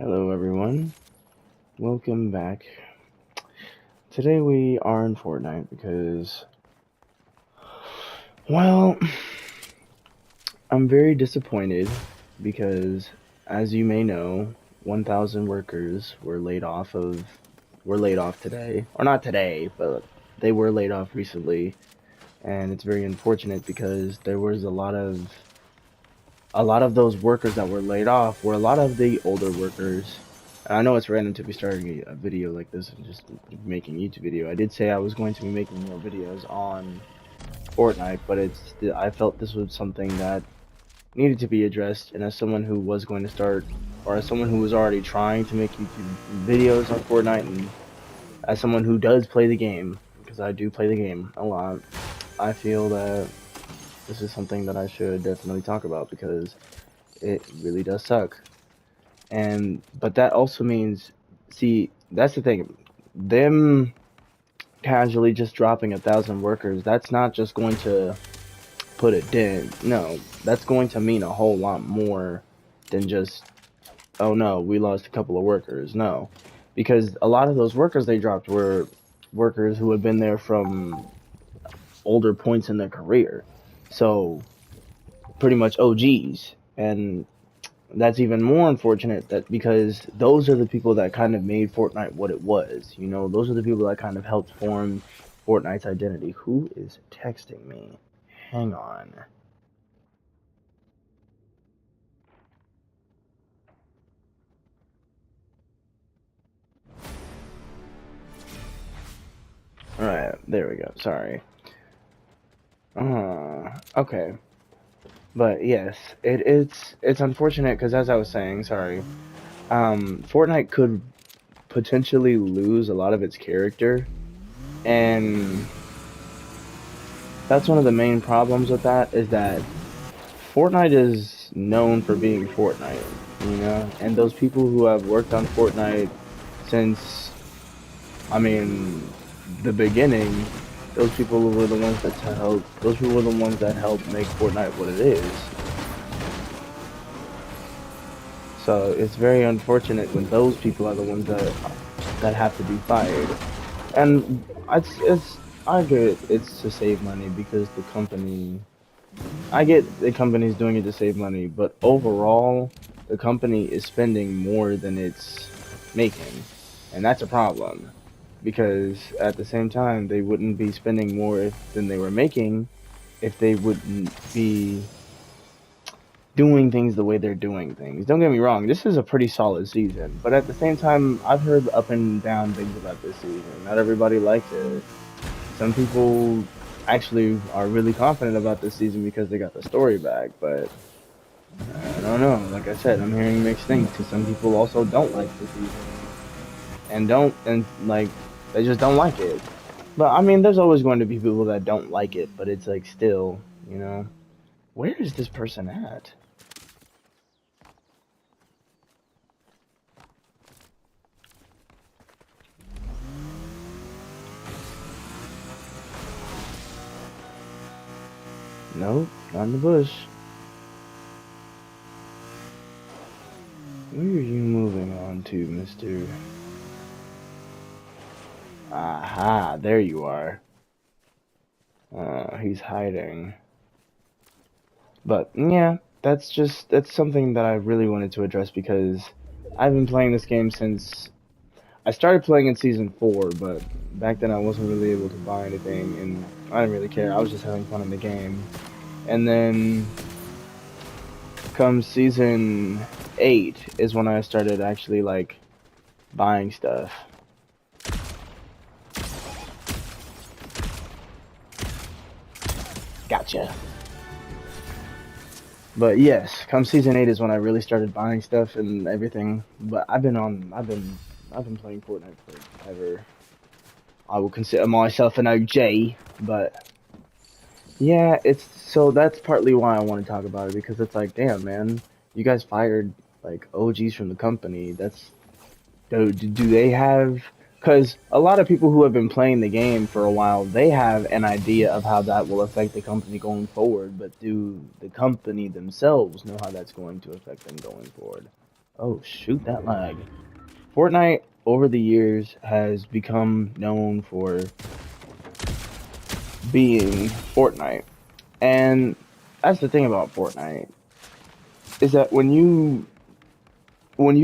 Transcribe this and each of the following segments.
Hello everyone, welcome back. Today we are in Fortnite because, well, I'm very disappointed because, as you may know, 1,000 workers were laid off today, or not today, but they were laid off recently, and it's very unfortunate because there was a lot of those workers that were laid off were a lot of the older workers. And I know it's random to be starting a video like this and just making a YouTube video. I did say I was going to be making more videos on Fortnite, but I felt this was something that needed to be addressed. And as someone who was going to start, or as someone who was already trying to make YouTube videos on Fortnite, and as someone who does play the game, because I do play the game a lot, I feel that this is something that I should definitely talk about because it really does suck. But that also means, see, that's the thing. Them casually just dropping 1,000 workers, that's not just going to put a dent. No, that's going to mean a whole lot more than just, oh no, we lost a couple of workers. No, because a lot of those workers they dropped were workers who had been there from older points in their career. So pretty much OGs. And that's even more unfortunate that because those are the people that kind of made Fortnite what it was. You know, those are the people that kind of helped form Fortnite's identity. Who is texting me? Hang on. Alright, there we go. Sorry. Okay. But yes, it's unfortunate because as I was saying, sorry, Fortnite could potentially lose a lot of its character, and that's one of the main problems with that is that Fortnite is known for being Fortnite, you know, and those people who have worked on Fortnite since, I mean, the beginning, those people were the ones that those people were the ones that helped make Fortnite what it is. So it's very unfortunate when those people are the ones that have to be fired. And I get it, it's to save money because the company, I get the company's doing it to save money, but overall, the company is spending more than it's making, and that's a problem. Because at the same time, they wouldn't be spending more than they were making if they wouldn't be doing things the way they're doing things. Don't get me wrong, this is a pretty solid season, but at the same time, I've heard up and down things about this season. Not everybody likes it. Some people actually are really confident about this season because they got the story back, but I don't know. Like I said, I'm hearing mixed things because some people also don't like the season and like they just don't like it. But I mean, there's always going to be people that don't like it, but it's like still, you know, where is this person at? Nope, not in the bush. Where are you moving on to, mister? Aha, there you are. He's hiding. But yeah, that's something that I really wanted to address because I've been playing this game since I started playing in season 4, but back then I wasn't really able to buy anything and I didn't really care. I was just having fun in the game. And then come season 8 is when I started actually like buying stuff. Gotcha. But yes, come season 8 is when I really started buying stuff and everything. But I've been playing Fortnite forever. I will consider myself an OG, but yeah, so that's partly why I want to talk about it because it's like, damn, man, you guys fired like OGs from the company. Do they have? Because a lot of people who have been playing the game for a while, they have an idea of how that will affect the company going forward. But do the company themselves know how that's going to affect them going forward? Oh shoot, that lag. Fortnite over the years has become known for being Fortnite. And that's the thing about Fortnite is that when you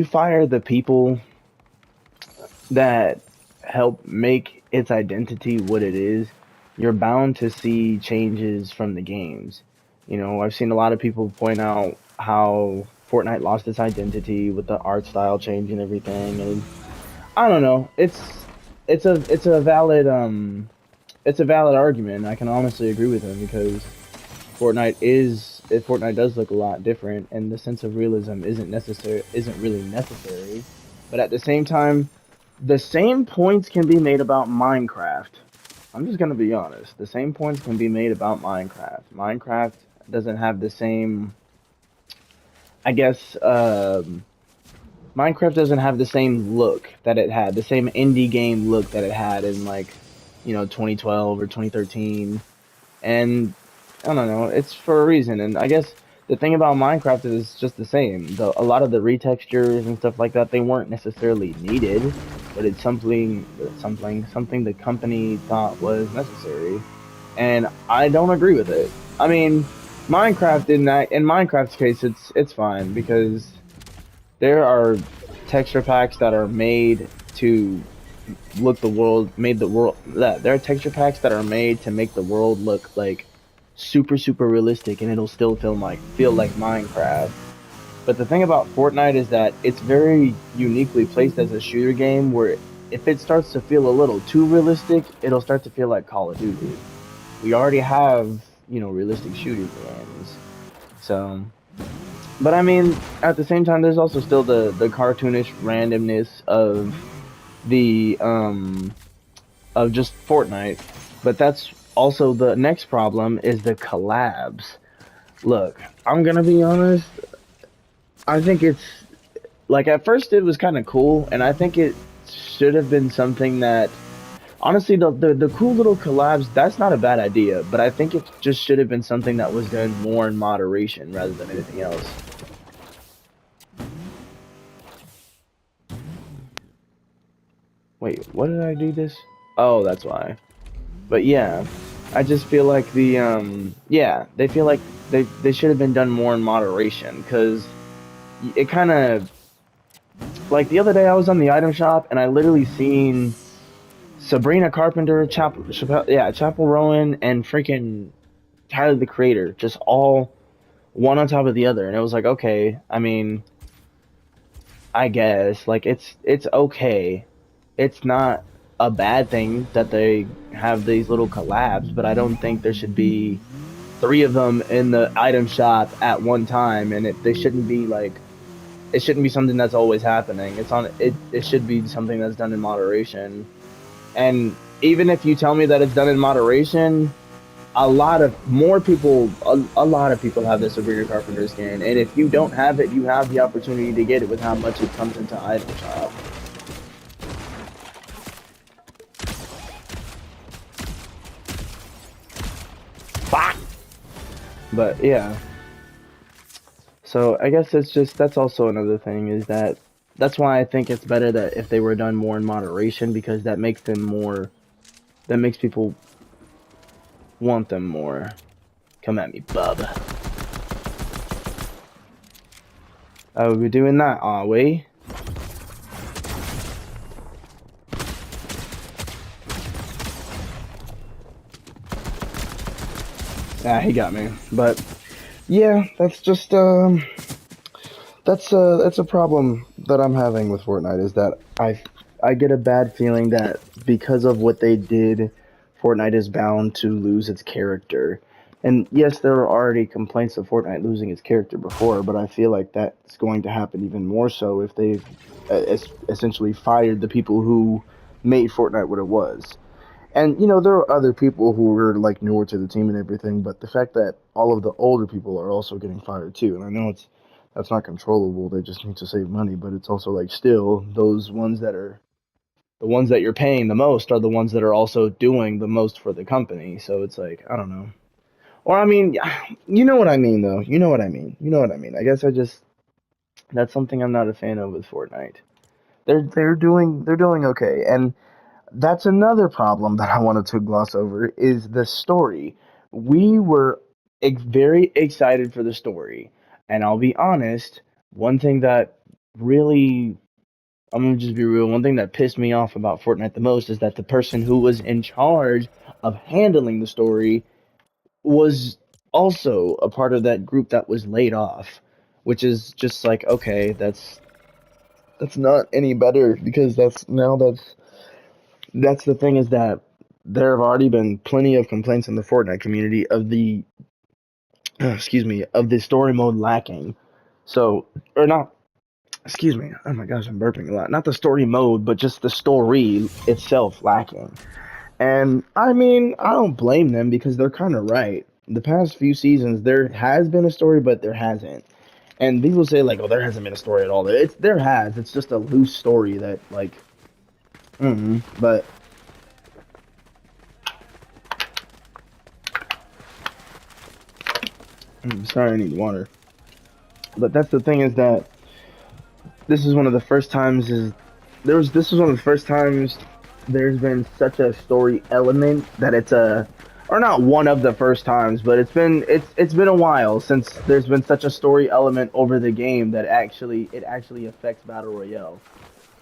fire the people that help make its identity what it is, you're bound to see changes from the games. You know, I've seen a lot of people point out how Fortnite lost its identity with the art style change and everything, and I don't know. It's a valid argument. I can honestly agree with him because Fortnite does look a lot different, and the sense of realism isn't really necessary. But at the same time, the same points can be made about Minecraft. I'm just gonna be honest. The same points can be made about Minecraft. Minecraft doesn't have the same, I guess. Minecraft doesn't have the same look that it had, the same indie game look that it had in 2012 or 2013. And I don't know, it's for a reason. And I guess the thing about Minecraft is just the same. A lot of the retextures and stuff like that, they weren't necessarily needed, but it's something the company thought was necessary. And I don't agree with it. I mean, in Minecraft's case, it's fine because there are texture packs that are made to made the world there are texture packs that are made to make the world look like super realistic, and it'll still feel like Minecraft. But the thing about Fortnite is that it's very uniquely placed as a shooter game where if it starts to feel a little too realistic, it'll start to feel like Call of Duty. We already have, realistic shooting games. So, but I mean, at the same time, there's also still the cartoonish randomness the of just Fortnite. But that's also the next problem is the collabs. Look, I'm gonna be honest. I think it's like at first it was kind of cool, and I think it should have been something that honestly the cool little collabs, that's not a bad idea, but I think it just should have been something that was done more in moderation rather than anything else. Wait, what did I do this? Oh, that's why. But yeah, I just feel like they feel like they should have been done more in moderation because it kind of like the other day I was on the item shop and I literally seen Sabrina Carpenter, Chapel Rowan, and freaking Tyler the Creator just all one on top of the other, and it was like, okay, I mean, I guess like it's okay. It's not a bad thing that they have these little collabs, but I don't think there should be three of them in the item shop at one time, and they shouldn't be it shouldn't be something that's always happening. It should be something that's done in moderation. And even if you tell me that it's done in moderation, a lot of people have the Sabrina Carpenter skin, and if you don't have it, you have the opportunity to get it with how much it comes into item shop. But yeah, so I guess that's also another thing is that's why I think it's better that if they were done more in moderation because that makes people want them more. Come at me, bub. Oh, we're doing that, are we? Ah, he got me. But yeah, that's a problem that I'm having with Fortnite is that I get a bad feeling that because of what they did, Fortnite is bound to lose its character. And yes, there were already complaints of Fortnite losing its character before, but I feel like that's going to happen even more so if they've essentially fired the people who made Fortnite what it was. And there are other people who were like newer to the team and everything, but the fact that all of the older people are also getting fired too, and I know that's not controllable. They just need to save money, but it's also like still those ones that are the ones that you're paying the most are the ones that are also doing the most for the company. So it's like I don't know. Or I mean, you know what I mean though. You know what I mean. You know what I mean. I guess I just That's something I'm not a fan of with Fortnite. They're doing okay, and that's another problem that I wanted to gloss over is the story. We were very excited for the story, and I'll be honest, one thing that really I'm gonna just be real. One thing that pissed me off about Fortnite the most is that the person who was in charge of handling the story was also a part of that group that was laid off, which is just like okay, that's not any better because that's the thing is that there have already been plenty of complaints in the Fortnite community of the excuse me of the story mode lacking. So or not excuse me. Oh my gosh, I'm burping a lot. Not the story mode, but just the story itself lacking. And I mean, I don't blame them because they're kind of right. The past few seasons, there has been a story, but there hasn't. And people say like, "Oh, there hasn't been a story at all." There has. It's just a loose story that like, but sorry, I need water. But that's the thing is that this is one of the first times is there was this was one of the first times there's been such a story element that it's a or not one of the first times, but it's been a while since there's been such a story element over the game that actually affects battle royale.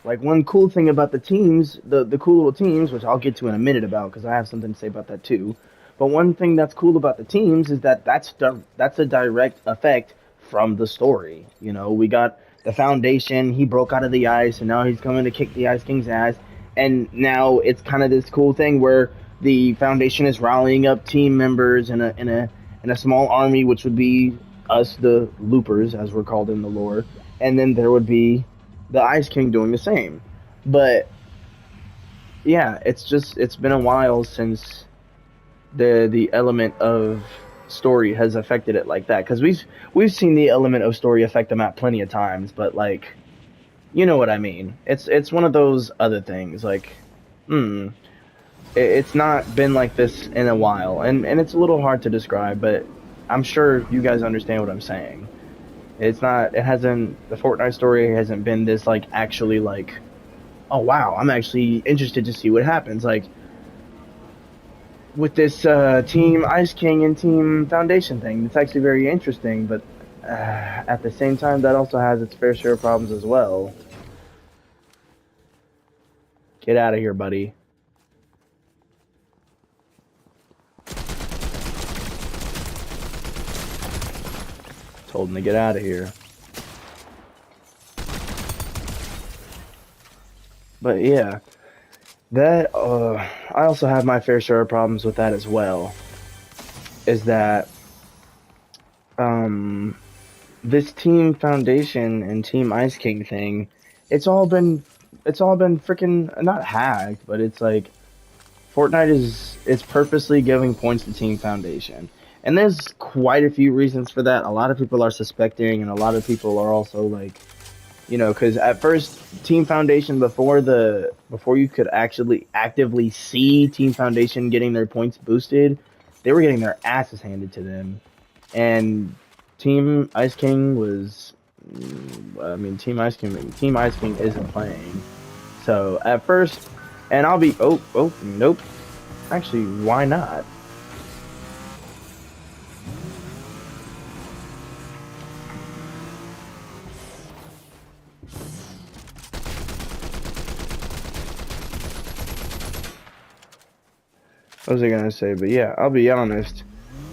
Like one cool thing about the teams, the cool little teams, which I'll get to in a minute about because I have something to say about that too. But one thing that's cool about the teams is that that's a direct effect from the story. You know, we got the Foundation. He broke out of the ice, and now he's coming to kick the Ice King's ass. And now it's kind of this cool thing where the Foundation is rallying up team members in a small army, which would be us, the Loopers, as we're called in the lore. And then there would be the Ice King doing the same. But yeah, it's been a while since the element of story has affected it like that because we've seen the element of story affect the map plenty of times, but like you know what I mean. It's one of those other things like it's not been like this in a while, and it's a little hard to describe, but I'm sure you guys understand what I'm saying. It hasn't the Fortnite story hasn't been this like actually like oh wow, I'm actually interested to see what happens. Like with this Team Ice King and Team Foundation thing, it's actually very interesting, but at the same time, that also has its fair share of problems as well. Get out of here, buddy. Told him to get out of here. But yeah, that I also have my fair share of problems with that as well. Is that this Team Foundation and Team Ice King thing? It's all been freaking not hacked, but it's like Fortnite is purposely giving points to Team Foundation. And there's quite a few reasons for that. A lot of people are suspecting, and a lot of people are also like, you know, because at first Team Foundation before you could actually actively see Team Foundation getting their points boosted, they were getting their asses handed to them, and Team Ice King was, I mean, Team Ice King isn't playing. So at first, and I'll be nope, actually, why not? What was I gonna say? But yeah, I'll be honest.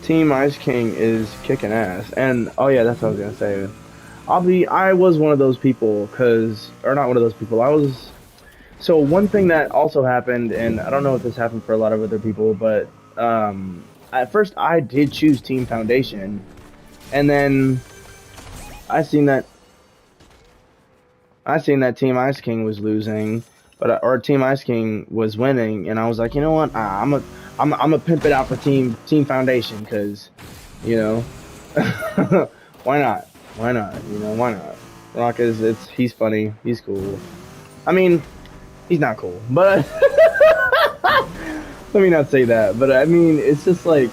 Team Ice King is kicking ass, and oh yeah, that's what I was gonna say. I was one of those people, or not one of those people. So one thing that also happened, and I don't know if this happened for a lot of other people, but at first I did choose Team Foundation, and then I seen that Team Ice King was losing, but or Team Ice King was winning, and I was like, you know what? I'm a pimp it out for Team Foundation, because, you know, why not? Why not? You know, why not? Rock he's funny, he's cool. I mean, he's not cool, but let me not say that. But I mean, it's just like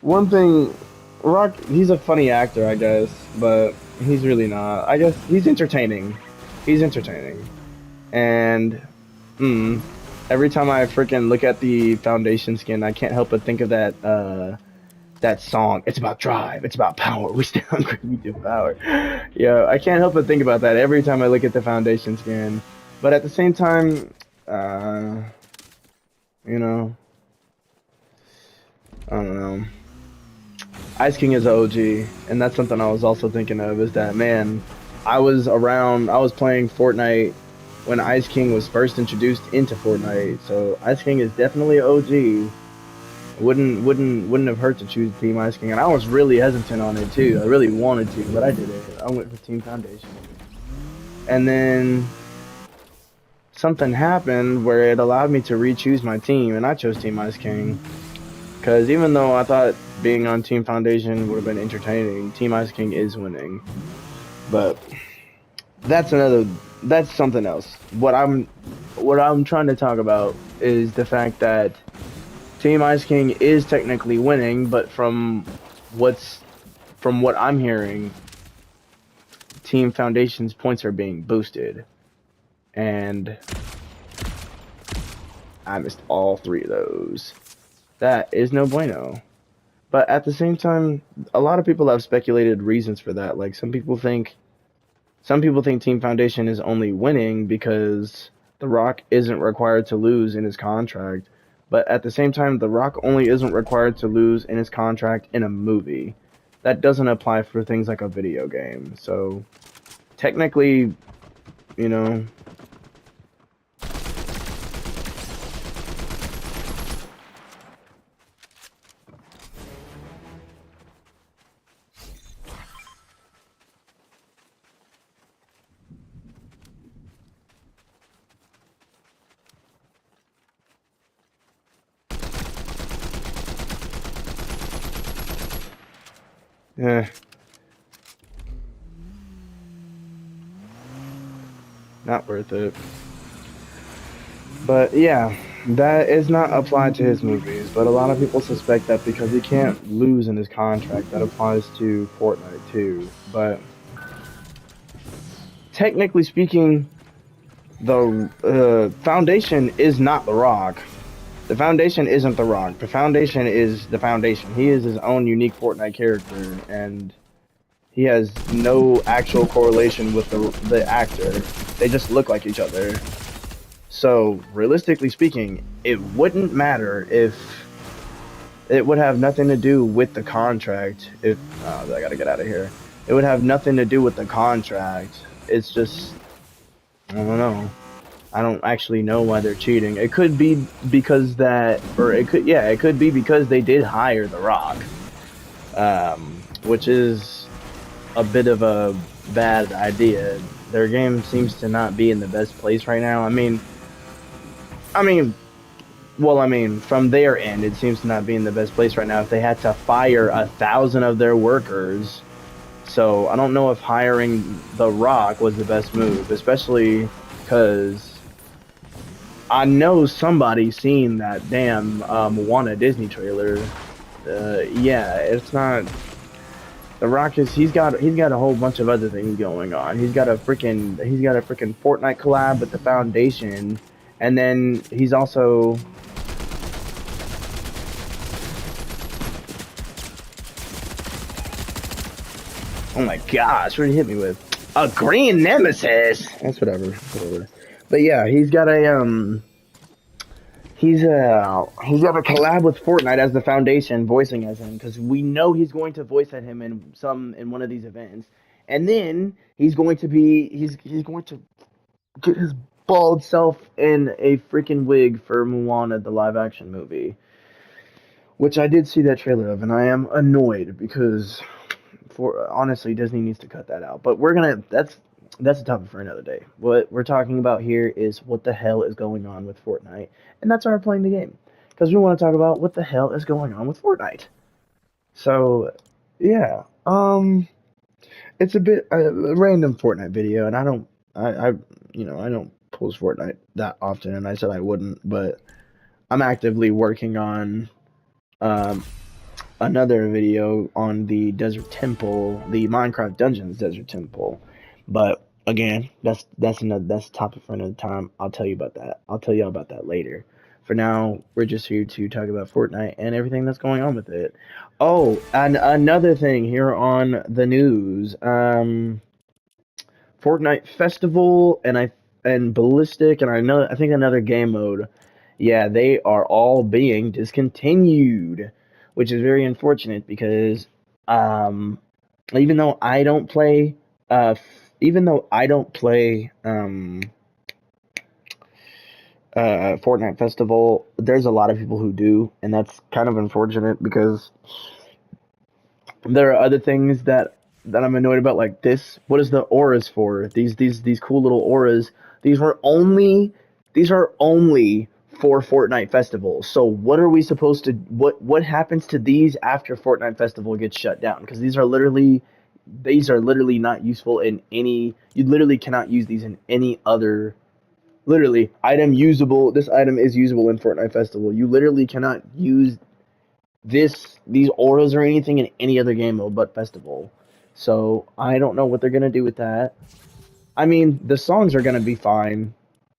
one thing. Rock, he's a funny actor, I guess, but He's really not. I guess he's entertaining. He's entertaining. And every time I freaking look at the foundation skin, I can't help but think of that song. It's about drive. It's about power. We stay hungry. We do power. Yeah, I can't help but think about that every time I look at the foundation skin. But at the same time, uh, you know, I don't know. Ice King is OG, and that's something I was also thinking of. Is that man? I was around. I was playing Fortnite when Ice King was first introduced into Fortnite. So Ice King is definitely OG. Wouldn't have hurt to choose Team Ice King, and I was really hesitant on it too. I really wanted to, but I did it. I went for Team Foundation, and then something happened where it allowed me to re-choose my team, and I chose Team Ice King. Because even though I thought being on Team Foundation would have been entertaining, Team Ice King is winning. But that's something else. What I'm trying to talk about is the fact that Team Ice King is technically winning, but from what I'm hearing, Team Foundation's points are being boosted. And I missed all three of those. That is no bueno. But at the same time, a lot of people have speculated reasons for that. Like some people think Team Foundation is only winning because The Rock isn't required to lose in his contract. But at the same time, The Rock only isn't required to lose in his contract in a movie. That doesn't apply for things like a video game. So technically, you know, eh, not worth it. But yeah, that is not applied to his movies. But a lot of people suspect that because he can't lose in his contract, that applies to Fortnite too. But technically speaking, the Foundation is not The Rock. The Foundation isn't The Rock. The Foundation is the Foundation. He is his own unique Fortnite character, and he has no actual correlation with the actor. They just look like each other. So, realistically speaking, it wouldn't matter if it would have nothing to do with the contract. If I gotta get out of here, it would have nothing to do with the contract. It's just I don't know. I don't actually know why they're cheating. It could be because that, or it could be because they did hire The Rock, which is a bit of a bad idea. Their game seems to not be in the best place right now. I mean, from their end, it seems to not be in the best place right now. If they had to fire 1,000 of their workers, so I don't know if hiring The Rock was the best move, especially because I know somebody seen that damn Moana Disney trailer. Yeah, it's not. The Rock is he's got a whole bunch of other things going on. He's got a freaking Fortnite collab with the Foundation, and then he's also oh my gosh, what did he hit me with? A green nemesis. That's whatever. But yeah, he's got a he's got a collab with Fortnite as the Foundation voicing as him because we know he's going to voice at him in one of these events, and then he's going to get his bald self in a freaking wig for Moana the live action movie, which I did see that trailer of, and I am annoyed because for honestly Disney needs to cut that out. But that's a topic for another day. What we're talking about here is what the hell is going on with Fortnite, and that's why we're playing the game because we want to talk about what the hell is going on with Fortnite. So, yeah, it's a bit a random Fortnite video, and I don't post Fortnite that often, and I said I wouldn't, but I'm actively working on um another video on the Desert Temple, the Minecraft Dungeons Desert Temple. But again, that's a topic for another time. I'll tell you about that. I'll tell you about that later. For now, we're just here to talk about Fortnite and everything that's going on with it. Oh, and another thing here on the news. Fortnite Festival and Ballistic and I think another game mode. Yeah, they are all being discontinued, which is very unfortunate because um even though I don't play even though I don't play Fortnite Festival, there's a lot of people who do, and that's kind of unfortunate because there are other things that I'm annoyed about, like this. What is the auras for? These cool little auras. These were only these are only for Fortnite Festival. So what are we supposed to what happens to these after Fortnite Festival gets shut down? Because these are literally not useful in any. You literally cannot use these in any other. Literally, item usable. This item is usable in Fortnite Festival. You literally cannot use these auras or anything in any other game mode but Festival. So I don't know what they're gonna do with that. I mean, the songs are gonna be fine.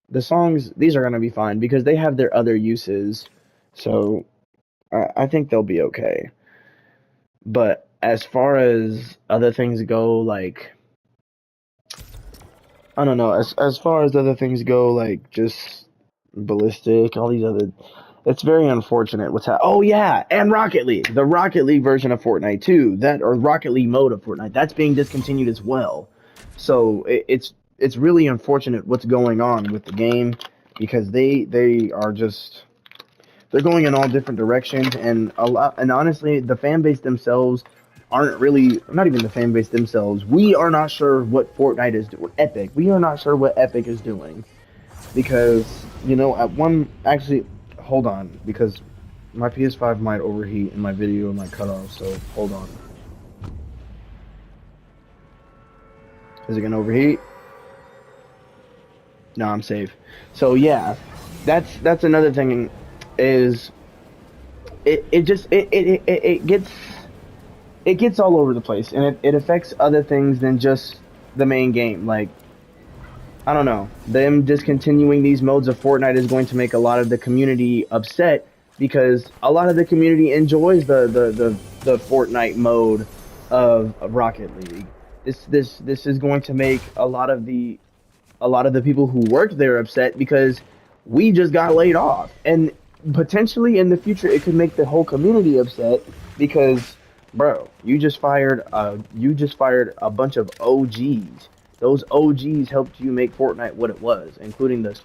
These are gonna be fine because they have their other uses. So I think they'll be okay. But as far as other things go, like I don't know. As far as other things go, like just ballistic, all these other. It's very unfortunate what's happening. Oh yeah, and Rocket League, the Rocket League version of Fortnite too. That or Rocket League mode of Fortnite, that's being discontinued as well. So it's really unfortunate what's going on with the game because they are just they're going in all different directions and a lot. And honestly, the fan base themselves aren't really not even the fan base themselves. We are not sure what Fortnite is doing. Epic, we are not sure what Epic is doing because at one actually hold on because my PS5 might overheat and my video might cut off. So hold on. Is it gonna overheat? No, I'm safe. So yeah, that's another thing is it gets all over the place and it affects other things than just the main game. Like I don't know. Them discontinuing these modes of Fortnite is going to make a lot of the community upset because a lot of the community enjoys the Fortnite mode of Rocket League. This is going to make a lot of the people who worked there upset because we just got laid off. And potentially in the future it could make the whole community upset because bro, you just fired a bunch of OGs. Those OGs helped you make Fortnite what it was, including the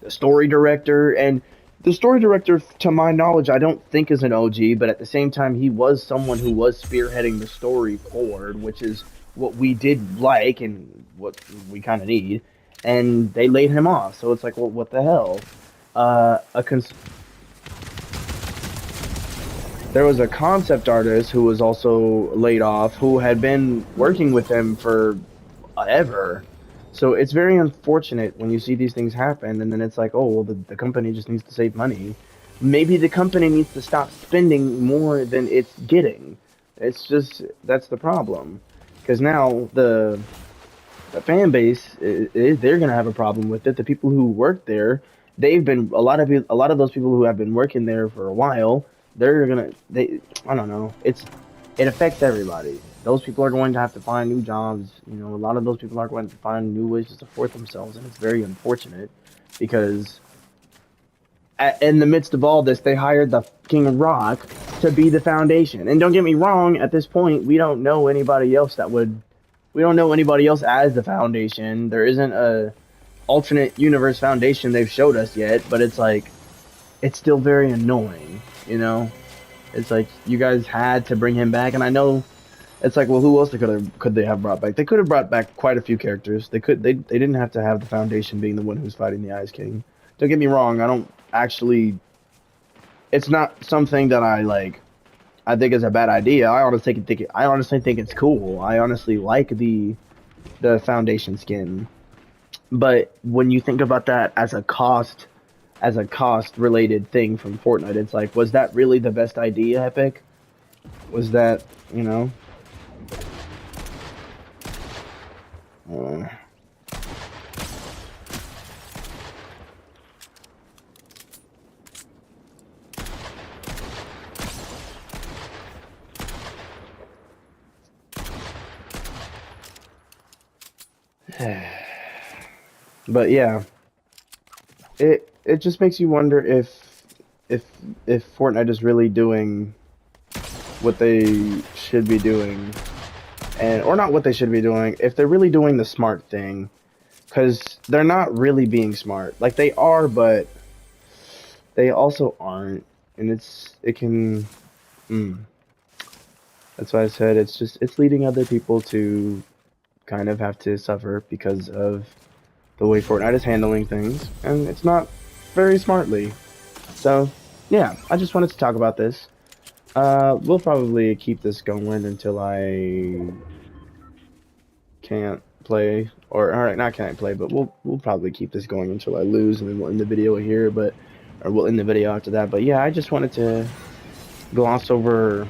story director. And the story director, to my knowledge, I don't think is an OG, but at the same time, he was someone who was spearheading the story forward, which is what we did like and what we kind of need. And they laid him off, so it's like, well, what the hell? There was a concept artist who was also laid off who had been working with him for ever. So it's very unfortunate when you see these things happen and then it's like, oh, well, the company just needs to save money. Maybe the company needs to stop spending more than it's getting. It's just, that's the problem. Because now the fan base, they're going to have a problem with it. The people who work there, they've been, a lot of those people who have been working there for a while, I don't know. It affects everybody. Those people are going to have to find new jobs. A lot of those people are going to find new ways to support themselves, and it's very unfortunate because in the midst of all this, they hired the King Rock to be the foundation. And don't get me wrong, at this point, we don't know anybody else as the foundation. There isn't a alternate universe foundation they've showed us yet, but it's like, it's still very annoying. It's like you guys had to bring him back, and I know it's like, well, who else could they have brought back? They could have brought back quite a few characters. They didn't have to have the Foundation being the one who's fighting the Ice King. Don't get me wrong, I don't actually. It's not something that I like. I think is a bad idea. I honestly think it's cool. I honestly like the Foundation skin, but when you think about that as a cost as a cost related thing from Fortnite. It's like, was that really the best idea, Epic? Was that, you know? Uh, but yeah, it just makes you wonder if if Fortnite is really doing what they should be doing, and or not what they should be doing, if they're really doing the smart thing, because they're not really being smart. Like they are, but they also aren't, and it can. Mm, that's why I said it's leading other people to kind of have to suffer because of the way Fortnite is handling things, and it's not very smartly. So, yeah, I just wanted to talk about this. We'll probably keep this going until I can't play, or all right, not can't play, but we'll probably keep this going until I lose, and then we'll end the video here. But or we'll end the video after that. But yeah, I just wanted to gloss over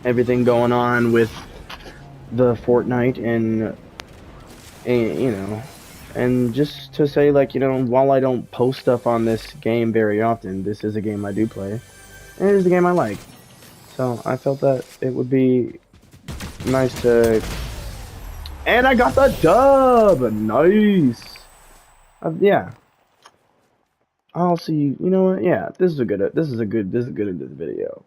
everything going on with the Fortnite and you know, and just to say like while I don't post stuff on this game very often, this is a game I do play, and it is a game I like. So I felt that it would be nice to, and I got the dub. Nice. Yeah. I'll see you. You know what? Yeah, this is a good video.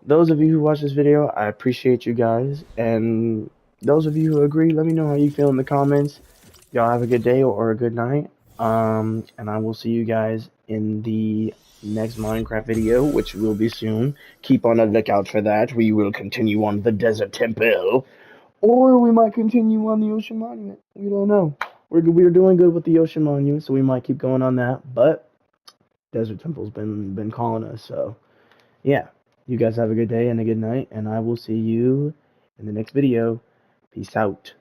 Those of you who watch this video, I appreciate you guys, and those of you who agree, let me know how you feel in the comments. Y'all have a good day or a good night. And I will see you guys in the next Minecraft video, which will be soon. Keep on the lookout for that. We will continue on the Desert Temple, or we might continue on the Ocean Monument. We don't know. We're doing good with the Ocean Monument, so we might keep going on that. But Desert Temple's been calling us, so yeah. You guys have a good day and a good night, and I will see you in the next video. Peace out.